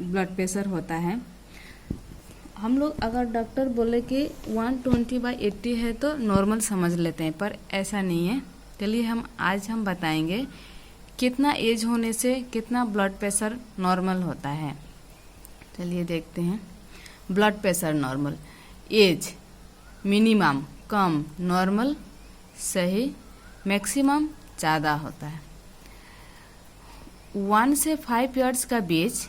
Blood pressure होता है। हम लोग अगर डॉक्टर बोले कि 120/80 है तो नॉर्मल समझ लेते हैं, पर ऐसा नहीं है। चलिए आज हम बताएंगे कितना एज होने से कितना ब्लड प्रेशर नॉर्मल होता है। चलिए देखते हैं। Blood pressure normal, as minimum कम, नॉर्मल सही, मैक्सिमम ज़्यादा होता है। 1 से 5 ईयर्स का बीच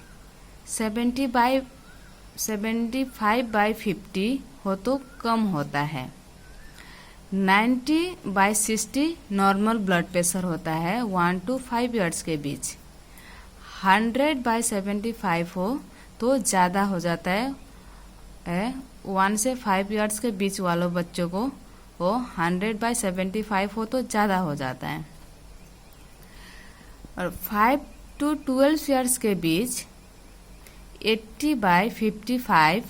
75/50 हो तो कम होता है। 90/60 नॉर्मल ब्लड प्रेशर होता है 1 to 5 ईयर्स के बीच। 100/75 हो तो ज़्यादा हो जाता है। 1 से 5 ईयर्स के बीच वालों बच्चों को वो 100/75 हो तो ज़्यादा हो जाता है। और 5 to 12 ईयर्स के बीच 80/55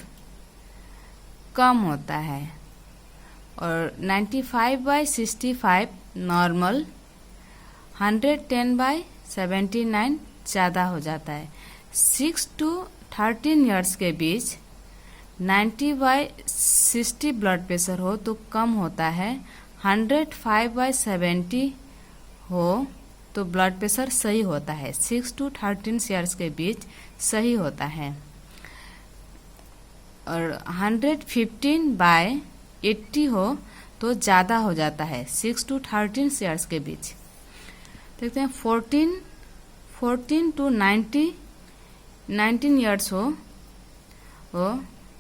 कम होता है। और 95/65 नॉर्मल, 110/79 ज़्यादा हो जाता है। 6 to 13 ईयर्स के बीच 90/60 ब्लड प्रेशर हो तो कम होता है। 105/70 हो तो ब्लड प्रेशर सही होता है। 6 to 13 ईयर्स के बीच सही होता है। और 115/80 हो तो ज़्यादा हो जाता है 6 to 13 ईयर्स के बीच। देखते हैं 14 to 19 ईयर्स हो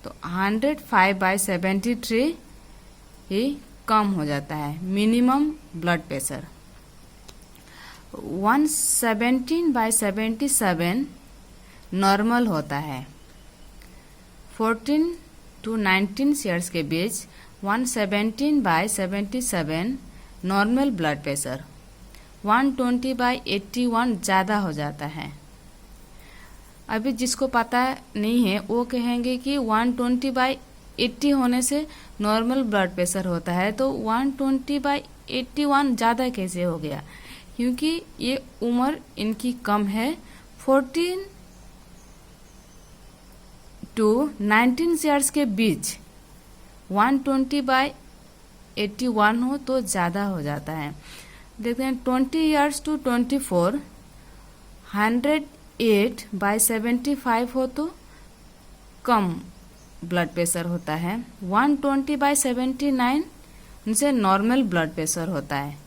तो 105/73 ही कम हो जाता है, मिनिमम ब्लड प्रेशर। 117/77 नॉर्मल होता है। 14 to 19 ईयर्स के बीच 117/77 नॉर्मल ब्लड प्रेशर। 120/81 ज़्यादा हो जाता है। अभी जिसको पता नहीं है वो कहेंगे कि 120/80 होने से नॉर्मल ब्लड प्रेशर होता है, तो 120/81 ज़्यादा कैसे हो गया? क्योंकि ये उम्र इनकी कम है। 14 to 19 ईयर्स के बीच 120/81 हो तो ज़्यादा हो जाता है। देखते हैं 20 ईयर्स to 24 108/75 हो तो कम ब्लड प्रेशर होता है। 120/79 उनसे नॉर्मल ब्लड प्रेशर होता है।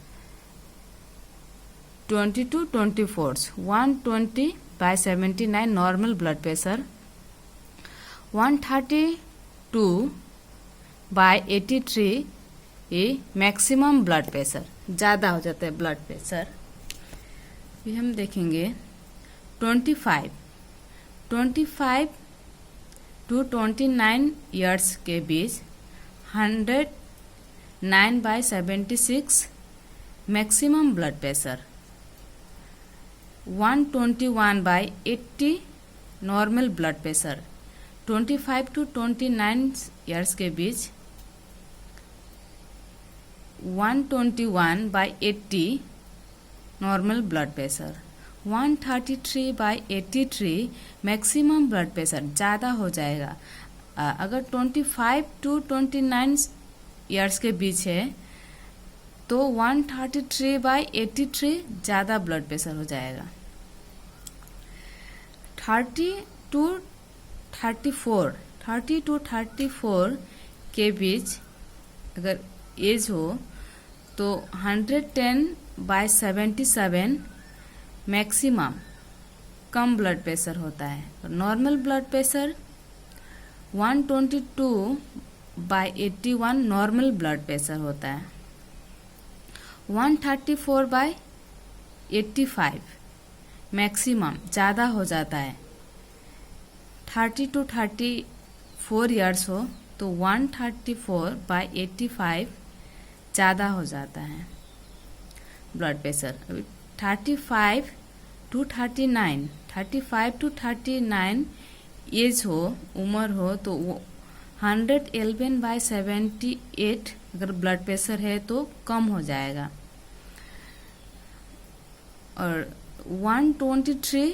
20 to 24 120/79 नॉर्मल ब्लड प्रेशर। 132/83 ये मैक्सिमम ब्लड प्रेशर, ज़्यादा हो जाता है ब्लड प्रेशर। ये हम देखेंगे 25 to 29 ईयर्स के बीच 109/76 maximum blood pressure. 121/80 normal blood pressure. 25 to 29 years के बीच 121/80 normal blood pressure. 133/83 maximum blood pressure, ज़्यादा हो जाएगा। अगर 25 to 29 ईयर्स के बीच है तो 133/83 ज़्यादा ब्लड प्रेशर हो जाएगा। 30 to 34 के बीच अगर एज हो तो 110/77 मैक्सिमम कम ब्लड प्रेशर होता है। Normal blood pressure 122/81 normal blood pressure होता है। 134/85 मैक्सिमम, ज़्यादा हो जाता है। 30 to 34 ईयर्स हो तो 134/85 ज़्यादा हो जाता है ब्लड प्रेशर। 35 to 39 एज हो, उम्र हो तो 111/78 अगर ब्लड प्रेशर है तो कम हो जाएगा। और 123